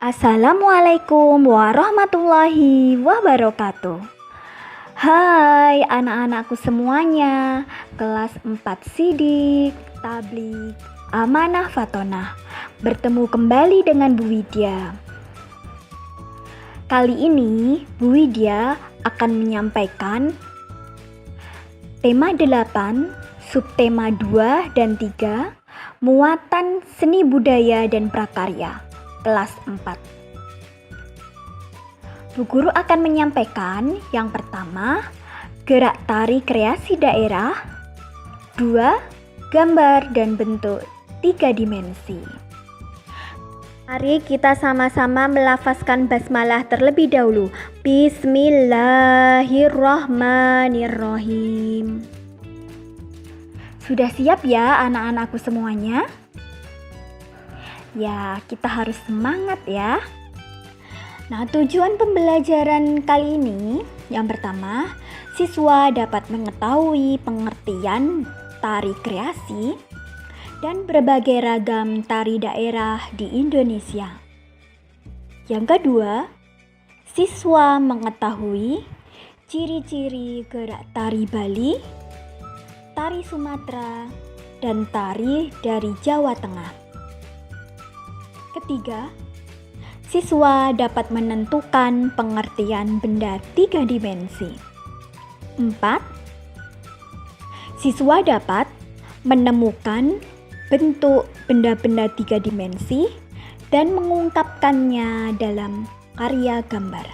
Assalamualaikum warahmatullahi wabarakatuh. Hai anak-anakku semuanya, kelas 4 Sidik, Tablik, Amanah Fatonah. Bertemu kembali dengan Bu Widya. Kali ini Bu Widya akan menyampaikan tema 8, subtema 2 dan 3, muatan seni budaya dan prakarya. Kelas 4. Bu Guru akan menyampaikan yang pertama, gerak tari kreasi daerah, 2, gambar dan bentuk 3 dimensi. Mari kita sama-sama melafazkan basmalah terlebih dahulu. Bismillahirrahmanirrahim. Sudah siap ya anak-anakku semuanya? Ya, kita harus semangat ya. Nah, tujuan pembelajaran kali ini, yang pertama, siswa dapat mengetahui pengertian tari kreasi dan berbagai ragam tari daerah di Indonesia. Yang kedua, siswa mengetahui ciri-ciri gerak tari Bali, tari Sumatera, dan tari dari Jawa Tengah. Ketiga, siswa dapat menentukan pengertian benda 3 dimensi. 4, siswa dapat menemukan bentuk benda-benda 3 dimensi dan mengungkapkannya dalam karya gambar.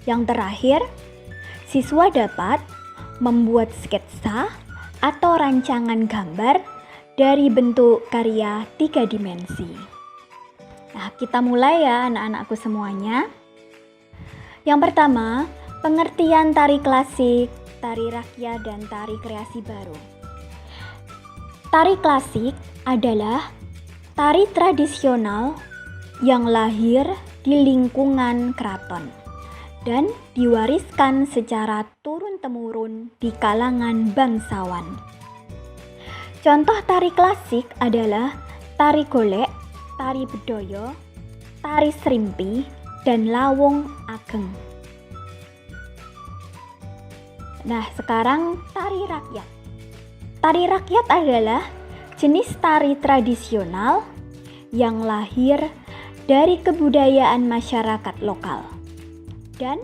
Yang terakhir, siswa dapat membuat sketsa atau rancangan gambar dari bentuk karya 3 dimensi. Nah, kita mulai ya anak-anakku semuanya. Yang pertama, pengertian tari klasik, tari rakyat, dan tari kreasi baru. Tari klasik adalah tari tradisional yang lahir di lingkungan keraton dan diwariskan secara turun-temurun di kalangan bangsawan. Contoh tari klasik adalah tari golek, tari bedoyo, tari serimpi, dan lawung ageng. Nah, sekarang tari rakyat. Tari rakyat adalah jenis tari tradisional yang lahir dari kebudayaan masyarakat lokal dan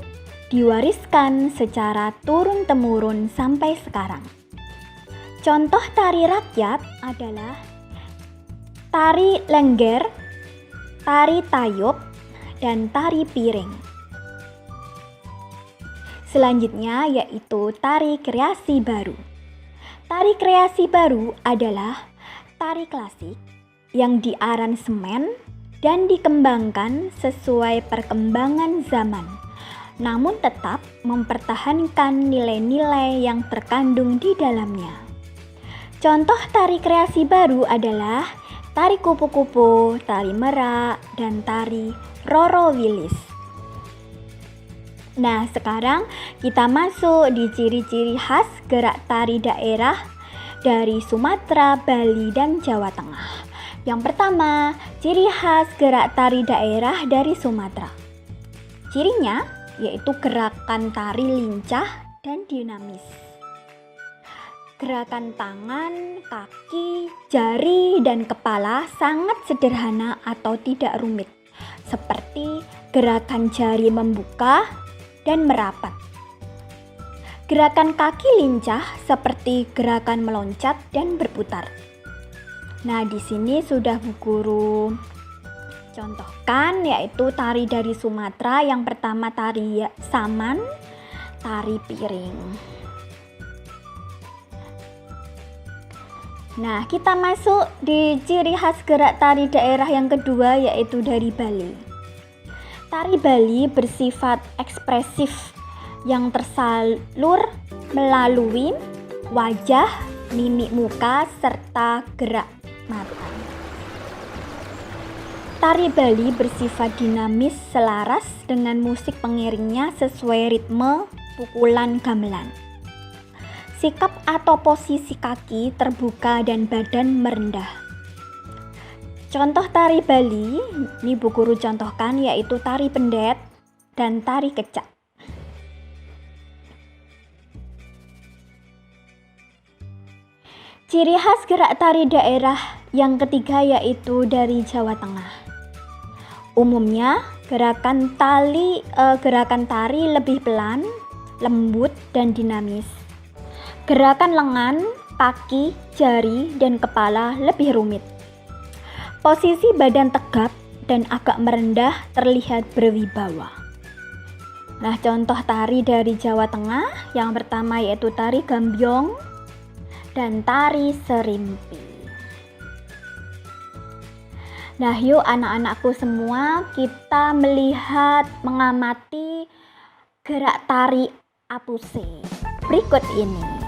diwariskan secara turun-temurun sampai sekarang. Contoh tari rakyat adalah tari lengger, tari tayub, dan tari piring. Selanjutnya yaitu tari kreasi baru. Tari kreasi baru adalah tari klasik yang diaransemen dan dikembangkan sesuai perkembangan zaman, namun tetap mempertahankan nilai-nilai yang terkandung di dalamnya. Contoh tari kreasi baru adalah tari kupu-kupu, tari merak, dan tari roro wilis. Nah, sekarang kita masuk di ciri-ciri khas gerak tari daerah dari Sumatera, Bali, dan Jawa Tengah. Yang pertama, ciri khas gerak tari daerah dari Sumatera. Cirinya yaitu gerakan tari lincah dan dinamis. Gerakan tangan, kaki, jari, dan kepala sangat sederhana atau tidak rumit, seperti gerakan jari membuka dan merapat. Gerakan kaki lincah seperti gerakan meloncat dan berputar. Nah, di sini sudah Bu Guru contohkan yaitu tari dari Sumatera. Yang pertama tari saman, tari piring. Nah, kita masuk di ciri khas gerak tari daerah yang kedua yaitu dari Bali. Tari Bali bersifat ekspresif yang tersalur melalui wajah, mimik muka, serta gerak mata. Tari Bali bersifat dinamis selaras dengan musik pengiringnya sesuai ritme pukulan gamelan. Sikap atau posisi kaki terbuka dan badan merendah. Contoh tari Bali, ini Bu Guru contohkan, yaitu tari pendet dan tari kecak. Ciri khas gerak tari daerah yang ketiga yaitu dari Jawa Tengah. Umumnya gerakan tari lebih pelan, lembut, dan dinamis. Gerakan lengan, kaki, jari, dan kepala lebih rumit. Posisi badan tegap dan agak merendah terlihat berwibawa. Nah, contoh tari dari Jawa Tengah yang pertama yaitu tari gambyong dan tari serimpi. Nah, yuk anak-anakku semua, kita melihat, mengamati gerak tari apuse berikut ini.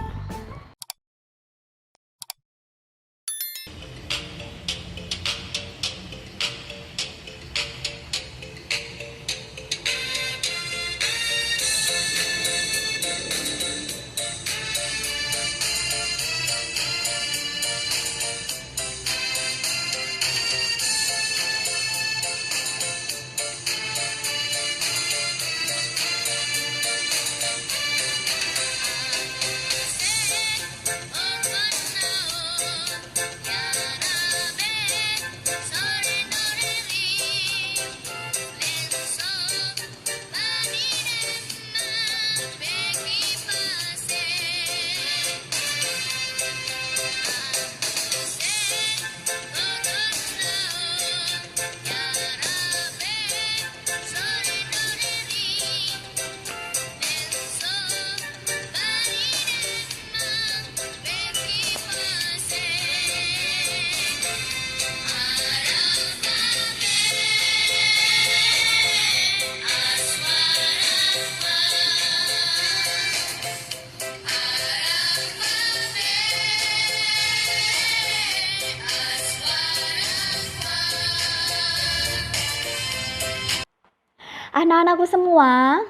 Anak-anakku semua,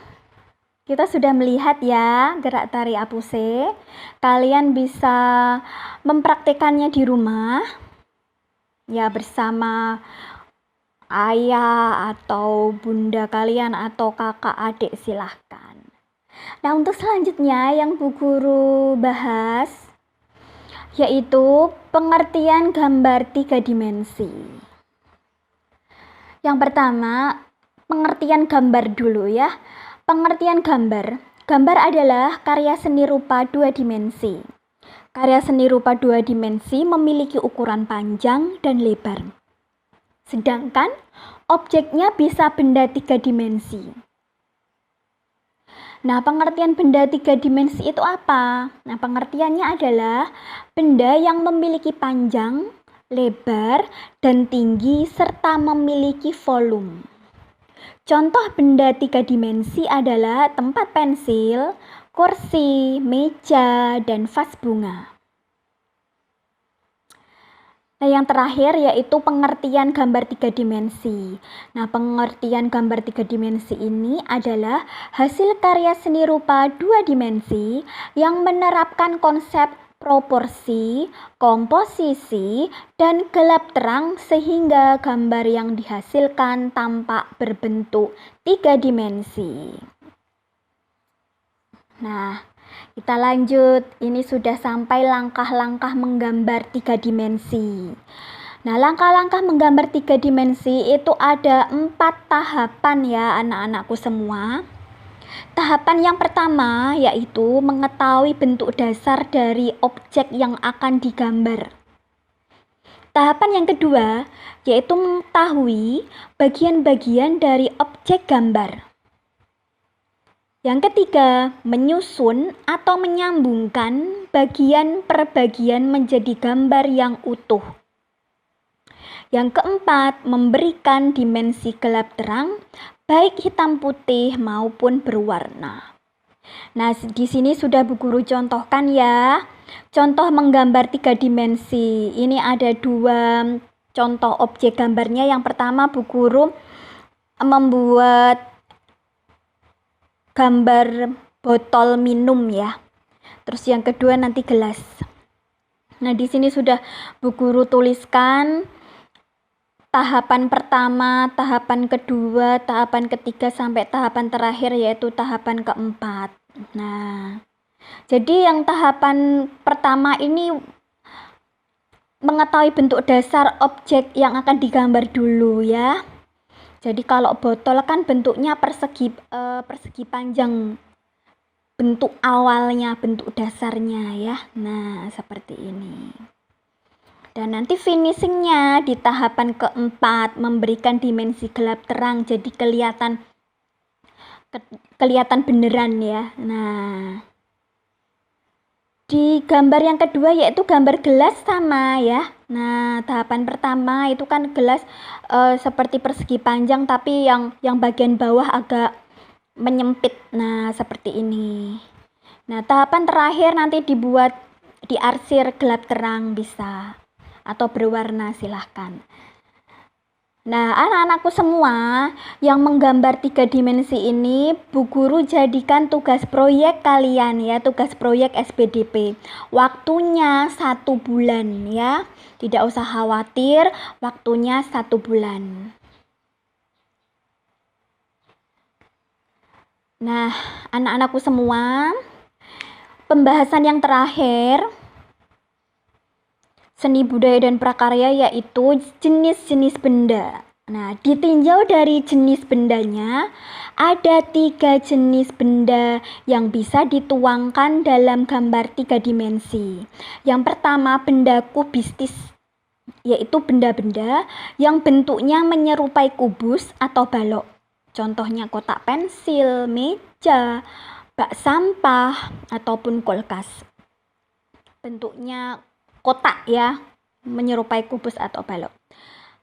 kita sudah melihat ya gerak tari apuse. Kalian bisa mempraktekannya di rumah ya bersama ayah atau bunda kalian atau kakak adik, silahkan. Nah, untuk selanjutnya yang Bu Guru bahas yaitu pengertian gambar 3 dimensi. Yang pertama, pengertian gambar dulu ya. Pengertian gambar. Gambar adalah karya seni rupa 2 dimensi. Karya seni rupa 2 dimensi memiliki ukuran panjang dan lebar. Sedangkan objeknya bisa benda 3 dimensi. Nah, pengertian benda 3 dimensi itu apa? Nah, pengertiannya adalah benda yang memiliki panjang, lebar, dan tinggi serta memiliki volume. Contoh benda 3 dimensi adalah tempat pensil, kursi, meja, dan vas bunga. Nah, yang terakhir yaitu pengertian gambar 3 dimensi. Nah, pengertian gambar 3 dimensi ini adalah hasil karya seni rupa 2 dimensi yang menerapkan konsep proporsi, komposisi, dan gelap terang sehingga gambar yang dihasilkan tampak berbentuk 3 dimensi. Nah, kita lanjut. Ini sudah sampai langkah-langkah menggambar 3 dimensi. Nah, langkah-langkah menggambar 3 dimensi itu ada 4 tahapan ya anak-anakku semua. Tahapan yang pertama yaitu mengetahui bentuk dasar dari objek yang akan digambar. Tahapan yang kedua yaitu mengetahui bagian-bagian dari objek gambar. Yang ketiga, menyusun atau menyambungkan bagian per bagian menjadi gambar yang utuh. Yang keempat, memberikan dimensi gelap terang baik hitam putih maupun berwarna. Nah, di sini sudah Bu Guru contohkan ya. Contoh menggambar 3 dimensi. Ini ada 2 contoh objek gambarnya. Yang pertama Bu Guru membuat gambar botol minum ya. Terus yang kedua nanti gelas. Nah, di sini sudah Bu Guru tuliskan tahapan pertama, tahapan kedua, tahapan ketiga sampai tahapan terakhir yaitu tahapan keempat. Nah, jadi yang tahapan pertama ini mengetahui bentuk dasar objek yang akan digambar dulu ya. Jadi kalau botol kan bentuknya persegi panjang, bentuk awalnya, bentuk dasarnya ya. Nah, seperti ini. Dan nanti finishingnya di tahapan keempat memberikan dimensi gelap terang, jadi kelihatan beneran ya. Nah, di gambar yang kedua yaitu gambar gelas sama ya. Nah, tahapan pertama itu kan gelas seperti persegi panjang, tapi yang bagian bawah agak menyempit. Nah, seperti ini. Nah, tahapan terakhir nanti dibuat diarsir gelap terang bisa, atau berwarna silahkan. Nah, anak-anakku semua yang menggambar 3 dimensi ini, Bu Guru jadikan tugas proyek kalian ya, tugas proyek SPDP. Waktunya 1 bulan ya, tidak usah khawatir, waktunya 1 bulan. Nah, anak-anakku semua, pembahasan yang terakhir seni budaya dan prakarya yaitu jenis-jenis benda. Nah, ditinjau dari jenis bendanya, ada 3 jenis benda yang bisa dituangkan dalam gambar 3 dimensi. Yang pertama, benda kubistis, yaitu benda-benda yang bentuknya menyerupai kubus atau balok. Contohnya kotak pensil, meja, bak sampah, ataupun kulkas. Bentuknya kotak ya, menyerupai kubus atau balok.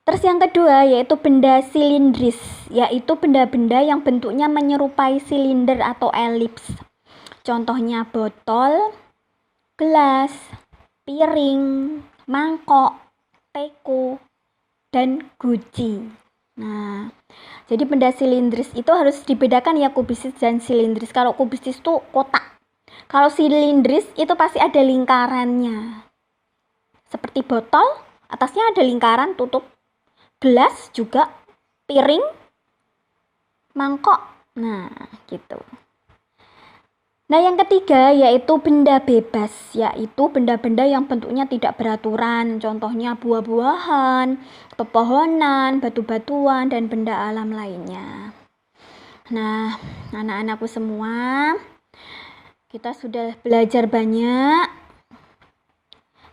Terus yang kedua yaitu benda silindris, yaitu benda-benda yang bentuknya menyerupai silinder atau elips. Contohnya botol, gelas, piring, mangkok, teko, dan guci. Nah, jadi benda silindris itu harus dibedakan ya, kubistis dan silindris. Kalau kubistis itu kotak. Kalau silindris itu pasti ada lingkarannya. Seperti botol, atasnya ada lingkaran tutup. Gelas juga, piring, mangkok. Nah, gitu. Nah, yang ketiga yaitu benda bebas, yaitu benda-benda yang bentuknya tidak beraturan. Contohnya buah-buahan, pepohonan, batu-batuan, dan benda alam lainnya. Nah, anak-anakku semua, kita sudah belajar banyak.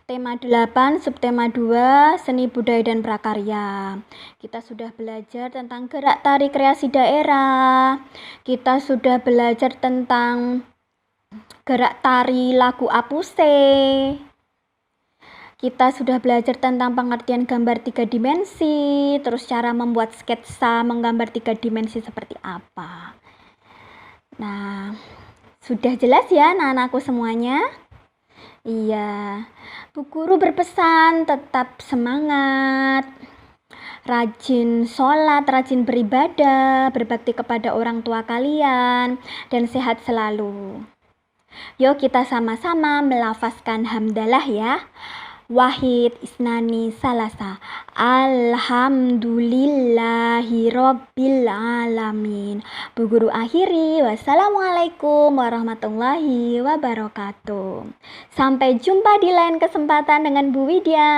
Tema 8, subtema 2, seni budaya dan prakarya. Kita sudah belajar tentang gerak tari kreasi daerah. Kita sudah belajar tentang gerak tari lagu Apuse. Kita sudah belajar tentang pengertian gambar 3 dimensi, terus cara membuat sketsa menggambar 3 dimensi seperti apa. Nah, sudah jelas ya anak-anakku semuanya? Iya, Bu Guru berpesan tetap semangat, rajin sholat, rajin beribadah, berbakti kepada orang tua kalian, dan sehat selalu. Yuk kita sama-sama melafazkan hamdalah ya. Wahid, isnani, salasa. Alhamdulillahirabbil alamin. Bu Guru akhiri. Wassalamualaikum warahmatullahi wabarakatuh. Sampai jumpa di lain kesempatan dengan Bu Widya.